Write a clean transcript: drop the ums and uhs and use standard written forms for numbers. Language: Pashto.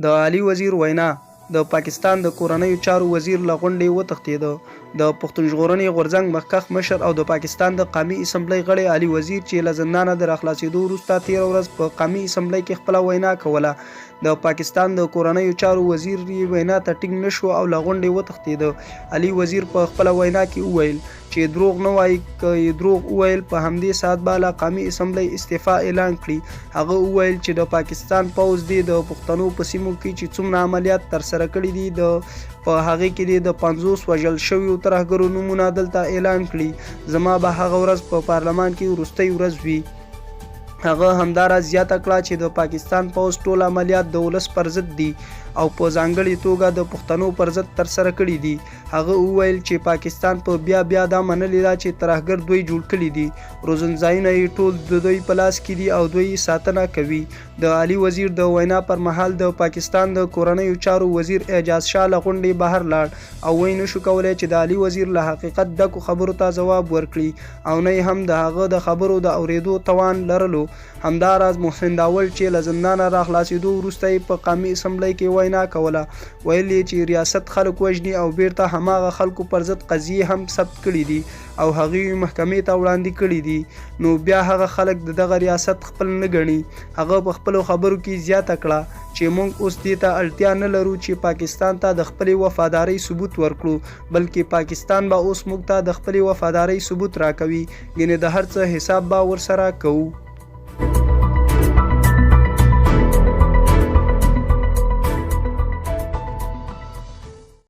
د علي وزیر وینا. د پاکستان د کورنیو چارو وزیر له غونډې وتښتېد. د پښتون ژغورنې غورځنګ مخکښ مشر او د پاکستان د قومي اسمبلۍ غړی علي وزیر چې له زندانه د راخلاصېدو وروسته تېره ورځ په قومي اسمبلۍ کې خپله وینا کوله. د پاکستان د کورنیو چارو وزیر یې وینا ته ټینګ نه شو او له غونډې وتښتېد. علي وزیر په خپله وینا کې وویل چې دروغ نه وایي، که یې دروغ وویل په همدې ساعت به له قومي اسمبلۍ استعفا اعلان کړي. هغه وویل چې د پاکستان پوځ دې د پښتنو په سیمو کې چې څومره عملیات ترسره کړي دي په هغې کې دې د 50 وژل شویو ترهګرو نومونه دلته اعلان کړي. زما به هغه ورځ په پارلمان کې وروستۍ ورځ وي. هغه همداراز زیاته کړه چې د پاکستان پوځ ټول عملیات د ولس پر ضد دي او په ځانګړې توګه د پښتنو پر ضد ترسره کړي دي. هغه وویل چې پاکستان په بیا دا منلې ده چې ترهګر دوی جوړ کړي دي. روزنځایونه یې ټول د دوی په لاس کې دي او دوی یې ساتنه کوي. د علي وزیر د وینا پر مهال د پاکستان د کورنیو چارو وزیر اعجاز شاه له غونډې بهر لاړ او وایي نشو کولی چې د علي وزیر له حقیقت ډکو خبرو ته ځواب ورکړي او نه هم د هغه د خبرو د اورېدو توان لرلو. همداراز محسن داول چې له زندانه راخلاصېدو وروسته یې په قومي اسمبلۍ کې وینا کوله، ویل یې چې ریاست خلک وژني او بیرته هماغه خلکو پر ضد قضیې هم ثبت کړي دي او هغوی محکمې ته وړاندې کړي دي. نو بیا هغه خلک د دغه ریاست خپل نه ګڼي. هغه په خپلو خبرو کې زیاته کړه چې موږ اوس دې ته اړتیا نه لرو چې پاکستان ته د خپلې وفادارۍ ثبوت ورکړو، بلکې پاکستان به اوس موږ ته د خپلې وفادارۍ ثبوت راکوي، یعنې د هر څه حساب به ورسره کوو.